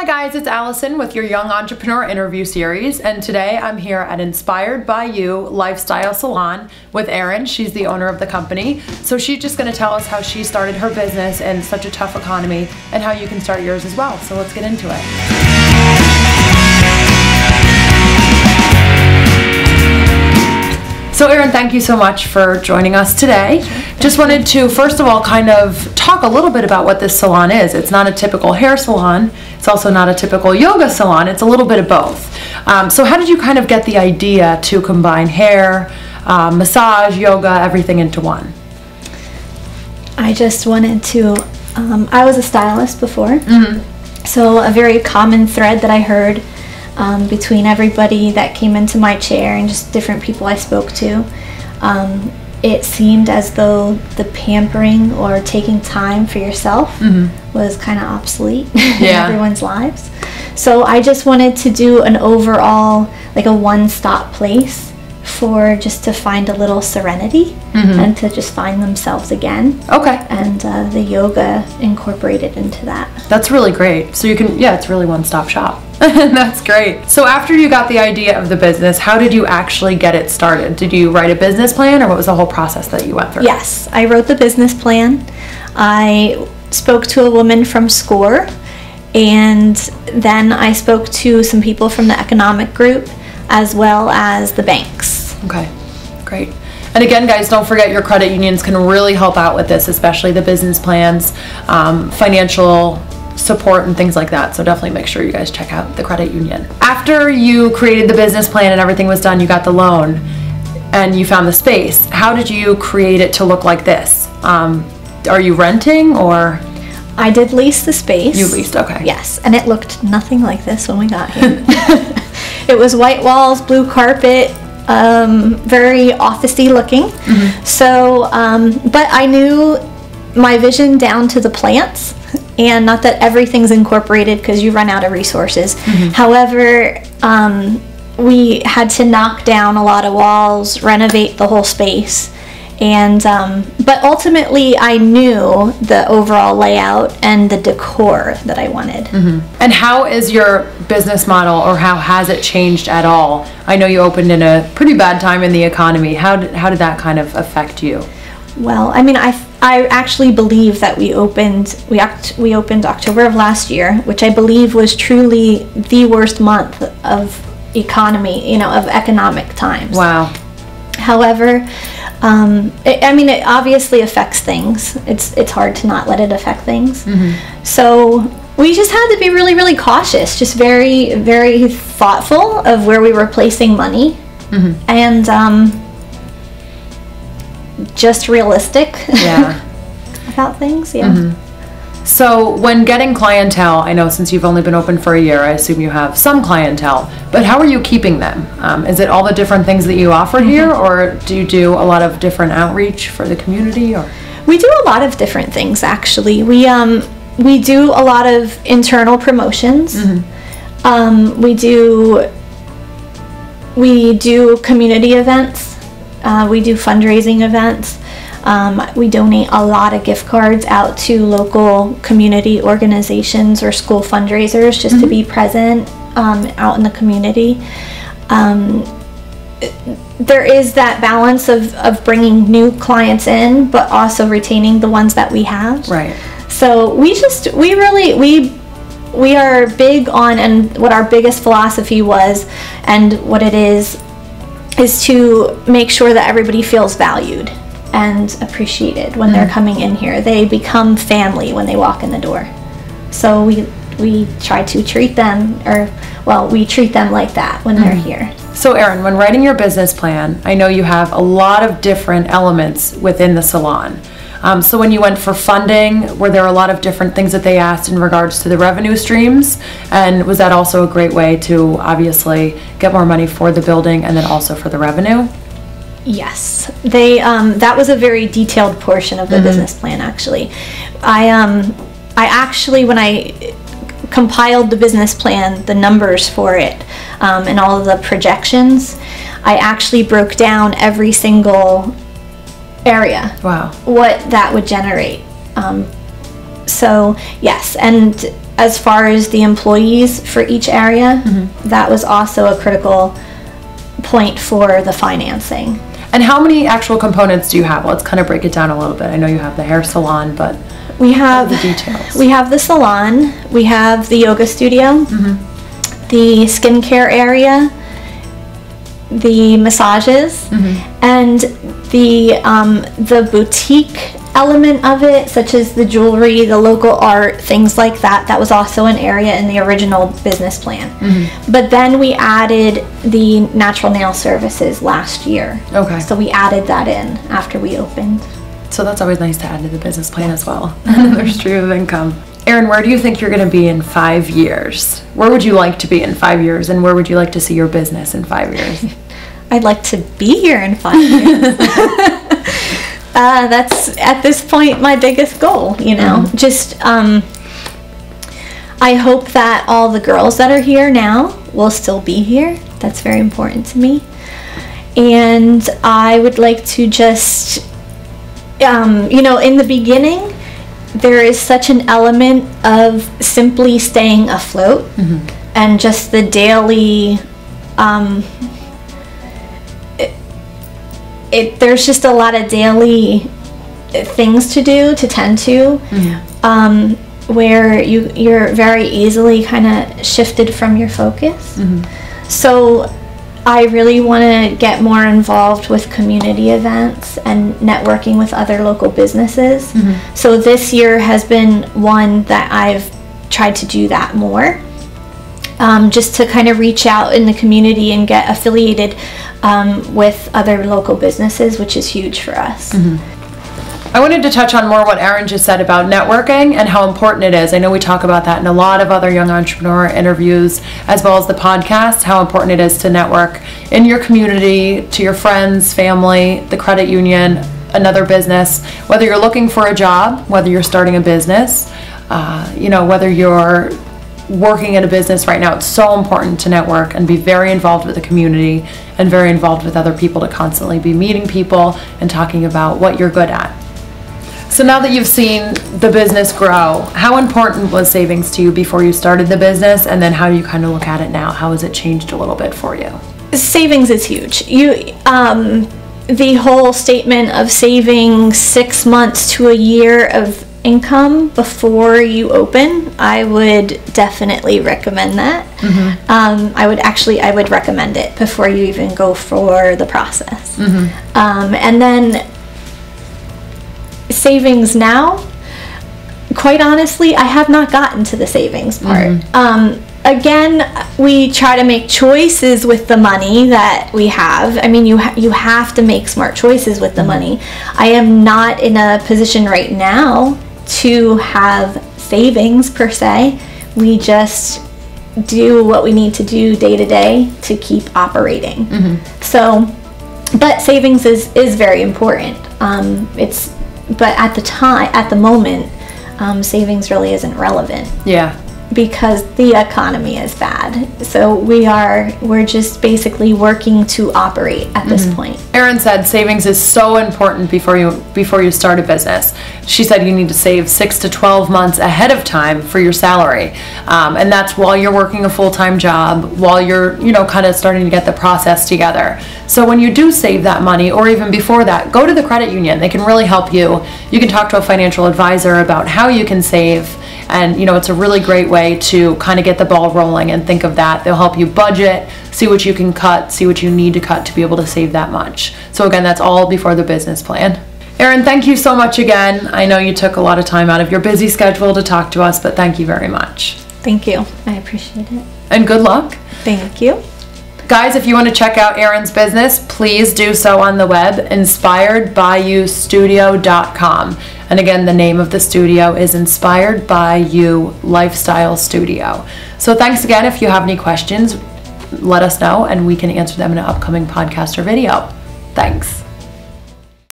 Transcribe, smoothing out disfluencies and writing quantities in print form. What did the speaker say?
Hi guys, it's Allison with your Young Entrepreneur interview series, and today I'm here at Inspired by You Lifestyle Salon with Erin. She's the owner of the company. So she's just going to tell us how she started her business in such a tough economy and how you can start yours as well. So let's get into it. So Erin, thank you so much for joining us today. Just wanted to, first of all, kind of talk a little bit about what this salon is. It's not a typical hair salon. It's also not a typical yoga salon. It's a little bit of both. So how did you kind of get the idea to combine hair, massage, yoga, everything into one? I just wanted to, I was a stylist before. So a very common thread that I heard between everybody that came into my chair and just different people I spoke to, it seemed as though the pampering or taking time for yourself was kind of obsolete in everyone's lives. So I just wanted to do an overall, like a one-stop place for just to find a little serenity and to just find themselves again. Okay. And the yoga incorporated into that. That's really great. So you can, yeah, it's really one-stop shop. That's great. So after you got the idea of the business, how did you actually get it started? Did you write a business plan, or what was the whole process that you went through? Yes, I wrote the business plan. I spoke to a woman from SCORE, and then I spoke to some people from the economic group as well as the banks. Okay, great. And again, guys, don't forget your credit unions can really help out with this, especially the business plans, financial support and things like that. So definitely make sure you guys check out the credit union. After you created the business plan and everything was done, you got the loan and you found the space. How did you create it to look like this? Are you renting, or? I did lease the space. You leased, okay. Yes, and it looked nothing like this when we got here. It was white walls, blue carpet, very officey looking. So, but I knew my vision down to the plants. And not that everything's incorporated because you run out of resources. However, we had to knock down a lot of walls, renovate the whole space. And but ultimately I knew the overall layout and the decor that I wanted. And how is your business model, or how has it changed at all? I know you opened in a pretty bad time in the economy. How did that kind of affect you? Well, I mean, I actually believe that we opened October of last year, which I believe was truly the worst month of economy, of economic times. Wow. However, it obviously affects things. It's hard to not let it affect things. So we just had to be really, really cautious, just very, very thoughtful of where we were placing money, and just realistic about things. So when getting clientele, I know since you've only been open for a year, I assume you have some clientele, but how are you keeping them? Is it all the different things that you offer here, or do you do a lot of different outreach for the community? Or we do a lot of different things, actually. We do a lot of internal promotions. We do community events. We do fundraising events. We donate a lot of gift cards out to local community organizations or school fundraisers just to be present out in the community. There is that balance of bringing new clients in, but also retaining the ones that we have. Right. So we are big on, and what our biggest philosophy was and what it is to make sure that everybody feels valued and appreciated when they're coming in here. They become family when they walk in the door. So we try to treat them, we treat them like that when they're here. So Erin, when writing your business plan, I know you have a lot of different elements within the salon. So when you went for funding, were there a lot of different things that they asked in regards to the revenue streams? And was that also a great way to obviously get more money for the building and then also for the revenue? Yes, that was a very detailed portion of the business plan, actually. I actually, when I compiled the business plan, the numbers for it, and all of the projections, I actually broke down every single area. Wow. What that would generate. So yes, and as far as the employees for each area, that was also a critical point for the financing. And how many actual components do you have? Let's kind of break it down a little bit. I know you have the hair salon, but we have the details. We have the salon, we have the yoga studio, the skincare area, the massages, and the boutique element of it, such as the jewelry, the local art, things like that. That was also an area in the original business plan. But then we added the natural nail services last year. Okay. So we added that in after we opened. So that's always nice to add to the business plan as well. Another stream of income. Erin, where do you think you're going to be in 5 years? Where would you like to be in 5 years, and where would you like to see your business in 5 years? I'd like to be here in 5 years. That's at this point my biggest goal, you know. Just I hope that all the girls that are here now will still be here. That's very important to me. And I would like to just you know, in the beginning there is such an element of simply staying afloat and just the daily there's just a lot of daily things to do, to tend to, where you're very easily kind of shifted from your focus. So I really want to get more involved with community events and networking with other local businesses. So this year has been one that I've tried to do that more. Just to kind of reach out in the community and get affiliated with other local businesses, which is huge for us. I wanted to touch on more what Erin just said about networking and how important it is. I know we talk about that in a lot of other young entrepreneur interviews, as well as the podcast, how important it is to network in your community, to your friends, family, the credit union, another business, whether you're looking for a job, whether you're starting a business, you know, whether you're working in a business right now. It's so important to network and be very involved with the community and very involved with other people, to constantly be meeting people and talking about what you're good at. So now that you've seen the business grow, how important was savings to you before you started the business, and then how do you kind of look at it now? How has it changed a little bit for you? Savings is huge. The whole statement of saving 6 months to a year of income before you open, I would definitely recommend that. I would recommend it before you even go for the process. And then savings now, quite honestly, I have not gotten to the savings part. Again, we try to make choices with the money that we have. I mean, you have to make smart choices with the money. I am not in a position right now to have savings per se. We just do what we need to do day to day to keep operating. So, but savings is very important. But at the moment, savings really isn't relevant. Yeah. Because the economy is bad. So we're just basically working to operate at this point. Erin said savings is so important before you start a business. She said you need to save 6 to 12 months ahead of time for your salary. And that's while you're working a full-time job, while you're, kind of starting to get the process together. So when you do save that money, or even before that, go to the credit union. They can really help you. You can talk to a financial advisor about how you can save. And, it's a really great way to kind of get the ball rolling and think of that. They'll help you budget, see what you can cut, see what you need to cut to be able to save that much. So again, that's all before the business plan. Erin, thank you so much again. I know you took a lot of time out of your busy schedule to talk to us, but thank you very much. Thank you. I appreciate it. And good luck. Thank you. Guys, if you want to check out Erin's business, please do so on the web, inspiredbyoustudio.com. And again, the name of the studio is Inspired by You Lifestyle Studio. So thanks again. If you have any questions, let us know and we can answer them in an upcoming podcast or video. Thanks.